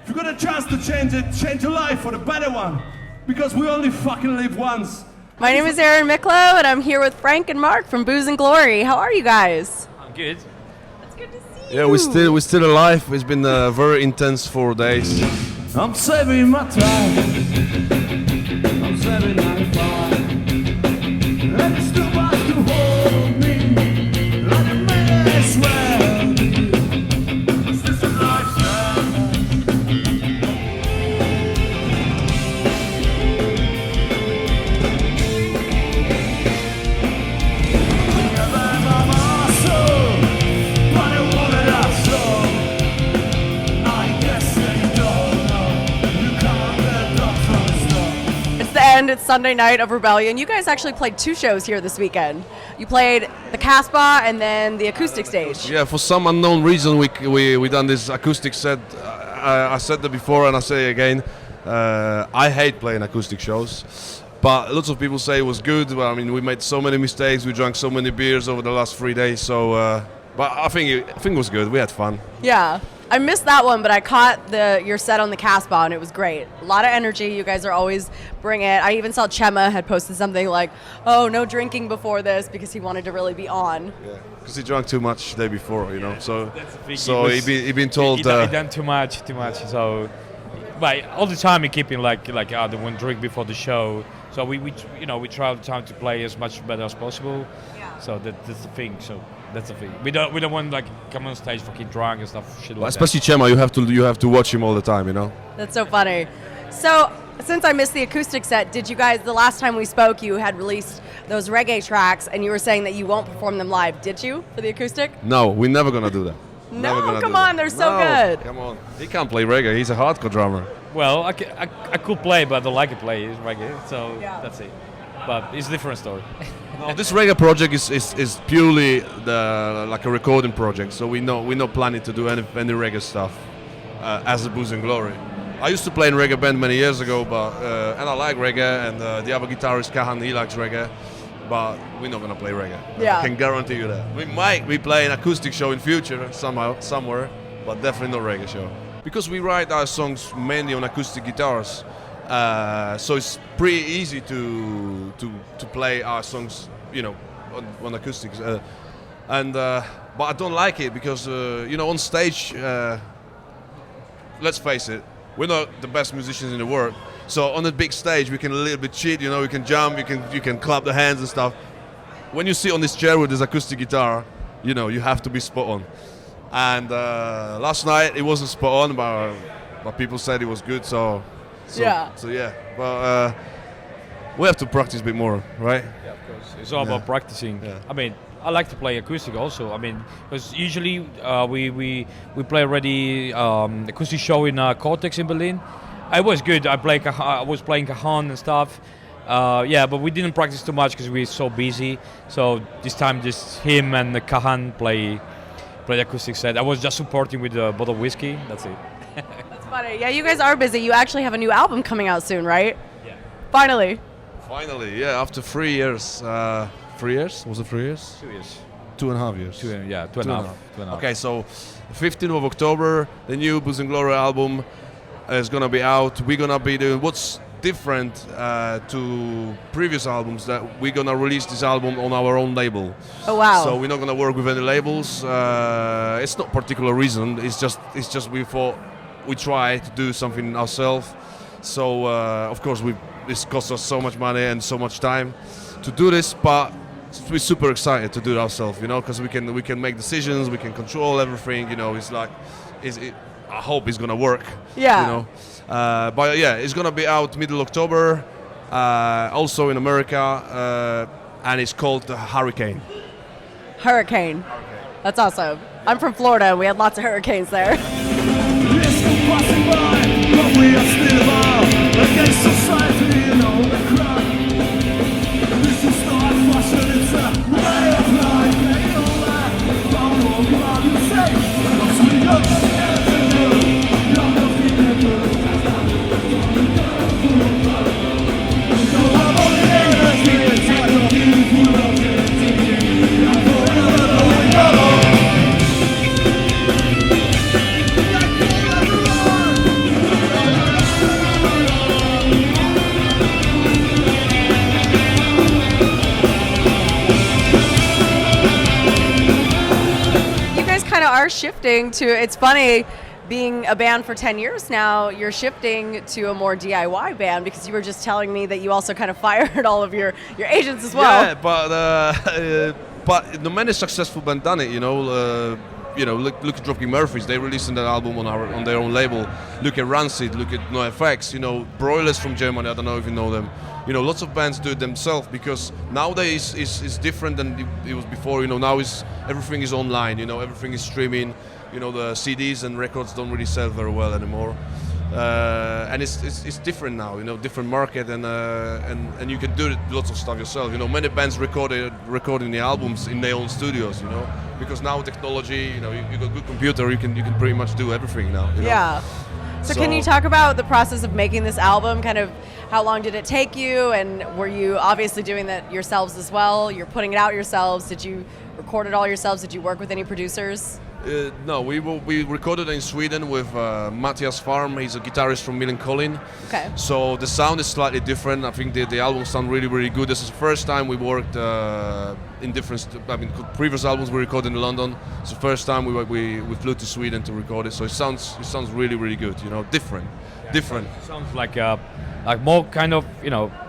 If you got a chance to change it, change your life for the better one. Because we only fucking live once. My name is Erin Micklow, and I'm here with Frank and Mark from Booze and Glory. How are you guys? I'm good. It's good to see you. Yeah, we're still alive. It's been a very intense 4 days. I'm saving my time. I'm saving my time. And it's too much to hold me. Like a man, I swear. Is this a lifestyle? And it's Sunday night of Rebellion. You guys actually played 2 shows here this weekend. You played the Casbah and then the acoustic stage. Yeah, for some unknown reason we done this acoustic set. I said that before and I say it again. I hate playing acoustic shows, but lots of people say it was good. Well, I mean, we made so many mistakes. We drank so many beers over the last 3 days. So, but I think it was good. We had fun. Yeah. I missed that one, but I caught your set on the Casbah, and it was great. A lot of energy. You guys are always bring it. I even saw Chema had posted something like, "Oh, no drinking before this," because he wanted to really be on. Yeah, because he drank too much the day before, you know. So, That's the thing. so he been told. He done too much. So, but all the time he keeping like the one drink before the show. So we try all the time to play as much better as possible. Yeah. So that's the thing. So. That's the thing. We don't want like come on stage fucking drunk and stuff. Shit like especially Chema, you have to watch him all the time, you know. That's so funny. So, since I missed the acoustic set, did you guys, the last time we spoke, you had released those reggae tracks, and you were saying that you won't perform them live, did you, for the acoustic? No, we're never gonna do that. No, come on, they're so good. Come on, he can't play reggae. He's a hardcore drummer. Well, I could play, but I don't like to play reggae. So Yeah. that's it. But it's a different story. No, this reggae project is purely like a recording project. So we're not planning to do any reggae stuff as a Booze and Glory. I used to play in reggae band many years ago, but and I like reggae, and the other guitarist Kahan, he likes reggae, but we're not gonna play reggae. Yeah. I can guarantee you that. We might be playing an acoustic show in future somewhere, but definitely not reggae show. Because we write our songs mainly on acoustic guitars. So it's pretty easy to play our songs, you know, on acoustics. But I don't like it because on stage, let's face it, we're not the best musicians in the world. So on the big stage, we can a little bit cheat. You know, we can jump, you can clap the hands and stuff. When you sit on this chair with this acoustic guitar, you know, you have to be spot on. And last night it wasn't spot on, but people said it was good. So yeah, but we have to practice a bit more, right? Yeah, of course. It's all about practicing. Yeah. I mean, I like to play acoustic also. I mean, because usually we play already acoustic show in Cortex in Berlin. It was good. I was playing Cajon and stuff. But we didn't practice too much because we were so busy. So this time, just him and the Cajon play the acoustic set. I was just supporting with a bottle of whiskey. That's it. That's funny. Yeah, you guys are busy. You actually have a new album coming out soon, right? Yeah. Finally. Finally, yeah. After 3 years, 3 years? Was it 3 years? 2 years. 2.5 years. Two and a half. Okay, so 15th of October, the new Booze and Glory album is gonna be out. We're gonna be doing what's different to previous albums, that we're gonna release this album on our own label. Oh wow. So we're not gonna work with any labels. It's not particular reason. It's just we thought we try to do something ourselves. So of course this costs us so much money and so much time to do this, but we're super excited to do it ourselves, you know, because we can make decisions, we can control everything, you know. It's like, I hope it's gonna work. Yeah. You know, but yeah, it's gonna be out middle October, also in America, and it's called Hurricane. Hurricane. That's awesome. I'm from Florida, and we had lots of hurricanes there. shifting to, it's funny, being a band for 10 years now, you're shifting to a more DIY band because you were just telling me that you also kind of fired all of your agents as well. Yeah, but no many successful band done it, look at Dropkick Murphys. They released that album on their own label. Look at Rancid. Look at NoFX. Broilers from Germany. I don't know if you know them. Lots of bands do it themselves because nowadays is different than it was before. Now everything is online. Everything is streaming. The CDs and records don't really sell very well anymore. And it's different now, different market, and you can do lots of stuff yourself. Many bands recording the albums in their own studios, because now technology, you got a good computer, you can pretty much do everything now. Yeah. So can you talk about the process of making this album? Kind of how long did it take you, and were you obviously doing that yourselves as well? You're putting it out yourselves. Did you record it all yourselves? Did you work with any producers? No, we recorded in Sweden with Matthias Farm. He's a guitarist from Millencolin. Okay. So the sound is slightly different. I think the album sound really, really good. This is the first time we worked in different. Previous albums we recorded in London. It's the first time we flew to Sweden to record it. So it sounds really, really good. Different. It sounds like more kind of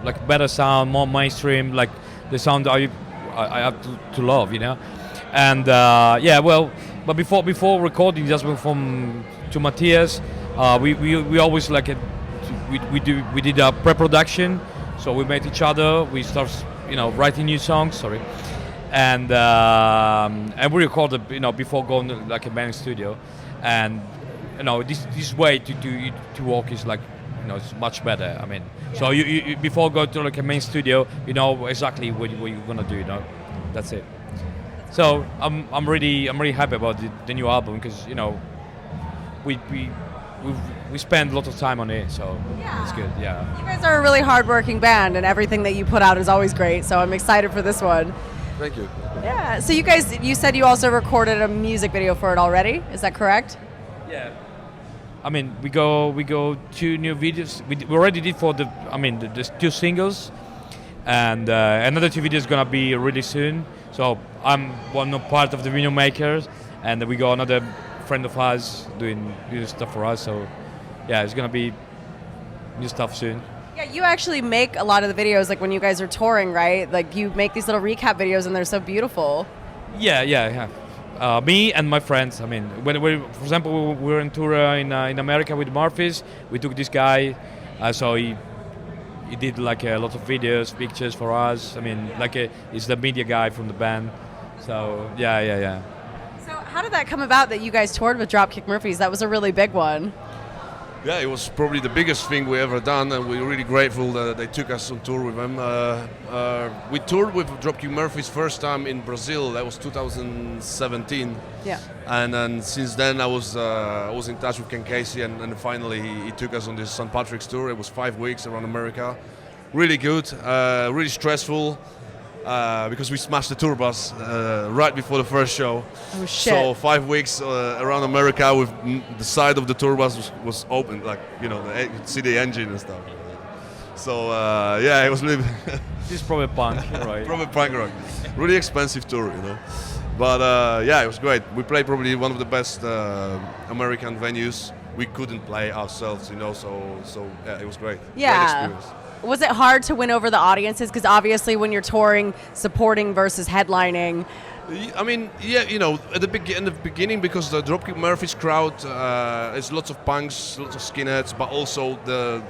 like better sound, more mainstream, like the sound I have to love, and but before recording just to Matthias, we always we did a pre-production, so we met each other, we start writing new songs, and we recorded before going to like a band studio, and this way to work is it's much better. I mean, so you before going to like a main studio, you know exactly what you're gonna do. That's it. So I'm really happy about the new album because we spend a lot of time on it, so it's good. Yeah. You guys are a really hard-working band, and everything that you put out is always great. So I'm excited for this one. Thank you. Yeah. So you said you also recorded a music video for it already. Is that correct? Yeah. I mean, we go 2 new videos. We already did for the 2 singles, and another 2 videos gonna be really soon. So I'm one of part of the video makers, and we got another friend of ours doing new stuff for us. So yeah, it's gonna be new stuff soon. Yeah, you actually make a lot of the videos, like when you guys are touring, right? Like you make these little recap videos, and they're so beautiful. Yeah. Me and my friends. I mean, for example, we were on tour in America with Murphys. We took this guy, so he did like a lot of videos, pictures for us. I mean, he's the media guy from the band. So yeah. So how did that come about that you guys toured with Dropkick Murphys? That was a really big one. Yeah, it was probably the biggest thing we ever done, and we're really grateful that they took us on tour with them. We toured with Dropkick Murphys first time in Brazil. That was 2017. Yeah. And then since then I was in touch with Ken Casey, and finally he took us on this St. Patrick's tour. It was 5 weeks around America. Really good, really stressful. Because we smashed the tour bus right before the first show. Oh shit! So 5 weeks around America with the side of the tour bus was open, you could see the engine and stuff. So it was really. This is probably punk, right? Probably punk rock. Really expensive tour, But it was great. We played probably one of the best American venues. We couldn't play ourselves, So it was great. Yeah. Great experience. Was it hard to win over the audiences? Because obviously when you're touring, supporting versus headlining. I mean, at the beginning, because the Dropkick Murphys crowd is lots of punks, lots of skinheads, but also the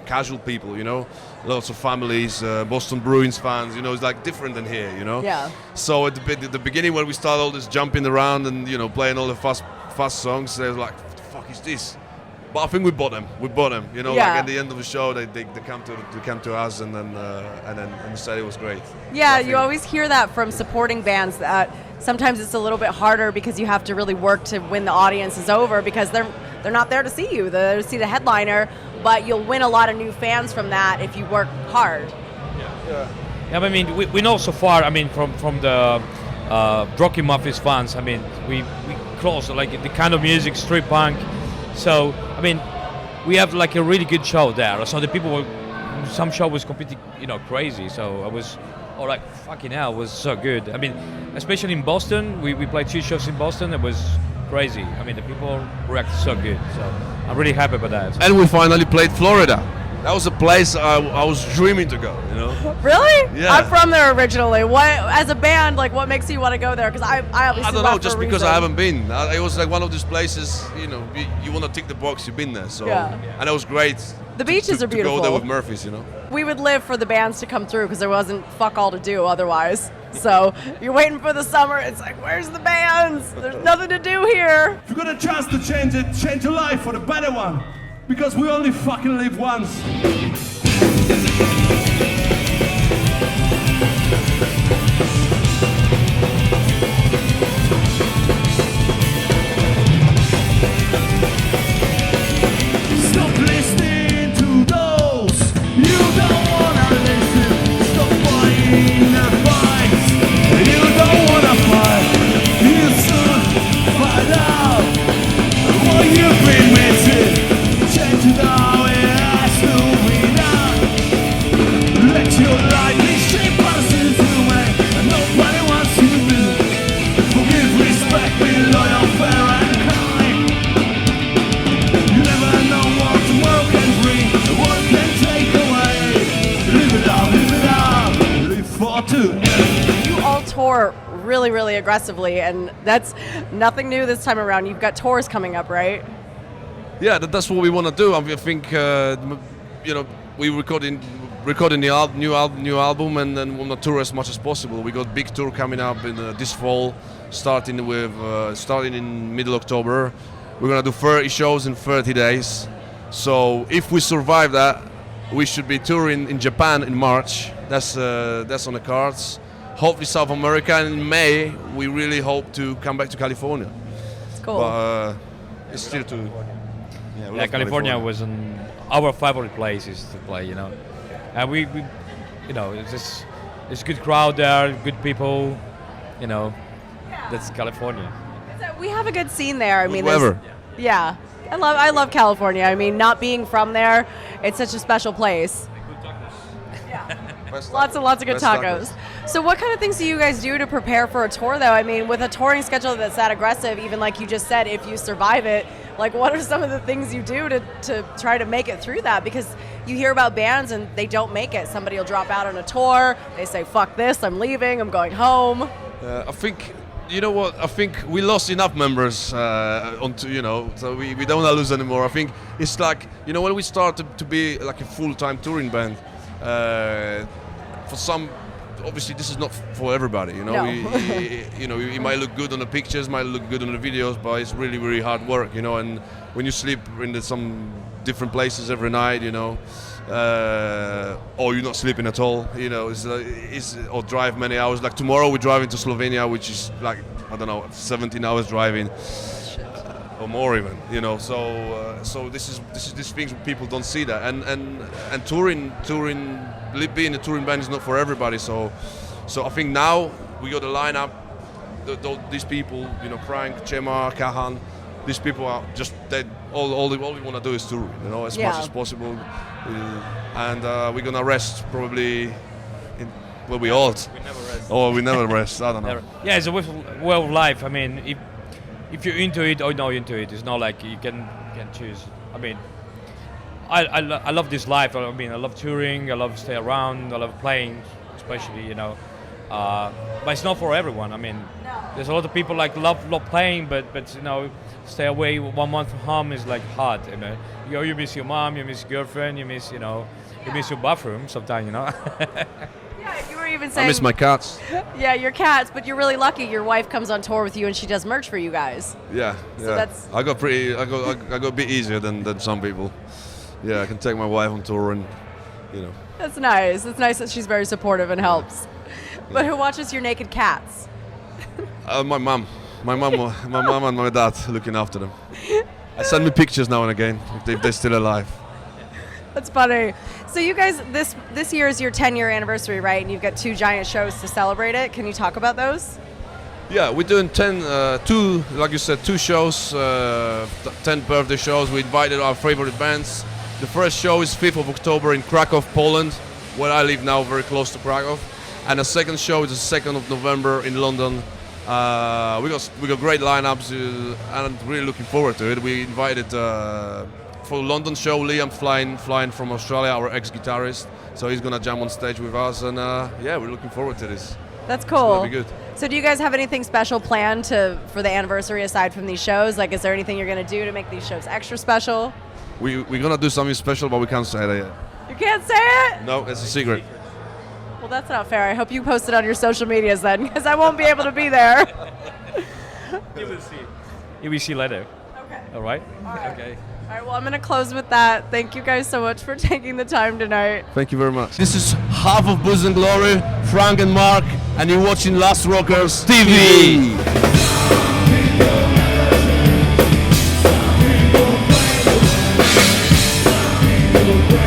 casual people, lots of families, Boston Bruins fans, it's different than here, Yeah. So at the beginning when we started all this jumping around and playing all the fast songs, they was like, what the fuck is this? But I think we bought them. At the end of the show, they come to us and then said it was great. Yeah, you always hear that from supporting bands that sometimes it's a little bit harder because you have to really work to win the audiences over because they're not there to see you. They're there to see the headliner, but you'll win a lot of new fans from that if you work hard. Yeah, I mean, we know so far. I mean, from the Dropkick Murphys fans. I mean, we close the kind of music, street punk. So, I mean, we have a really good show there. So the people some show was completely, crazy. So I was, fucking hell, it was so good. I mean, especially in Boston, we played 2 shows in Boston. It was crazy. I mean, the people react so good. So I'm really happy about that. And we finally played Florida. That was a place I was dreaming to go, you know. Really? Yeah. I'm from there originally. What, as a band, like, what makes you want to go there? Because I obviously I don't know, left just for a because reason. I haven't been. It was like one of those places, you know, you want to tick the box, you've been there. So, Yeah. and it was great. The beaches to are beautiful. To go there with Murphys, you know. We would live for the bands to come through because there wasn't fuck all to do otherwise. So you're waiting for the summer. It's like, where's the bands? There's nothing to do here. If you got a chance to change it, change your life for the better one. Because we only fucking live once. Stop listening to those you don't wanna listen. Stop fighting the fights you don't wanna fight. You soon find out what you've been missing. Change it how it has to be done. Let your light be shaped by the citizens you make, and nobody wants you to. Forgive, respect, be loyal, fair and kind. You never know what tomorrow can bring, and what can take away. Live it up, live for two. You all tour really, really aggressively, and that's nothing new this time around. You've got tours coming up, right? Yeah, that's what we want to do. I think, you know, we recording the new album, and then want to tour as much as possible. We got big tour coming up in this fall, starting in middle October. We're gonna do 30 shows in 30 days. So if we survive that, we should be touring in Japan in March. That's on the cards. Hopefully South America, and in May we really hope to come back to California. It's cool. But it's still too. Yeah, we Yeah, love California was our favorite places to play, you know. And we you know, it's good crowd there, good people, you know. That's California. We have a good scene there. I mean, weather. yeah, I love California. I mean, not being from there, it's such a special place. Lots and lots of good Best tacos. So what kind of things do you guys do to prepare for a tour, though? I mean, with a touring schedule that's that aggressive, even like you just said, if you survive it, like what are some of the things you do to try to make it through that? Because you hear about bands and they don't make it. Somebody will drop out on a tour. They say, fuck this, I'm leaving, I'm going home. I think, you know what, I think we lost enough members you know, so we don't want to lose anymore. I think it's like, you know, when we started to be like a full-time touring band, for some, obviously this is not for everybody, you know. No. You know, it might look good on the pictures, might look good on the videos, but it's really, really hard work, you know. And when you sleep in some different places every night, you know, or you're not sleeping at all, you know, or drive many hours. Like tomorrow we're driving to Slovenia, which is like, I don't know, 17 hours driving. Or more even, you know. So this is these things people don't see that, and touring, being a touring band is not for everybody. So I think now we got a lineup. These people, you know, Frank, Chema, Kahan, these people are just dead. All we want to do is tour, you know, as much as possible, and we're gonna rest probably. We ought. We never rest. Or we never rest. I don't know. Yeah, it's a way of life. I mean, if you're into it or not into it, it's not like you can choose. I mean, I love this life. I mean, I love touring. I love stay around. I love playing, especially, you know. But it's not for everyone. I mean, there's a lot of people like love playing, but you know, stay away 1 month from home is like hard. You know, you miss your mom, you miss your girlfriend, you miss you miss your bathroom sometimes. You know. Yeah, you were even saying. I miss my cats. Yeah, your cats, but you're really lucky. Your wife comes on tour with you and she does merch for you guys. Yeah. So that's. I got a bit easier than some people. Yeah, I can take my wife on tour and, you know. That's nice. It's nice that she's very supportive and helps. But who watches your naked cats? My mom and my dad looking after them. I send me pictures now and again if they're still alive. That's funny. So you guys, this year is your 10-year anniversary, right? And you've got 2 giant shows to celebrate it. Can you talk about those? Yeah, we're doing 2, like you said, 2 shows, 10 birthday shows. We invited our favorite bands. The first show is 5th of October in Krakow, Poland, where I live now, very close to Krakow. And the second show is the 2nd of November in London, We got great lineups, and really looking forward to it. We invited for London show Liam flying from Australia, our ex-guitarist. So he's gonna jump on stage with us, and yeah, we're looking forward to this. That's cool. It'll be good. So do you guys have anything special planned for the anniversary aside from these shows? Like, is there anything you're going to do to make these shows extra special? We're gonna do something special, but we can't say that yet. You can't say it? No, it's a secret. Well, that's not fair. I hope you post it on your social medias then, because I won't be able to be there. You will see. You will see later. Okay. All right? All right. Okay. All right, well, I'm going to close with that. Thank you guys so much for taking the time tonight. Thank you very much. This is half of Booze and Glory, Frank and Mark, and you're watching Last Rockers TV. People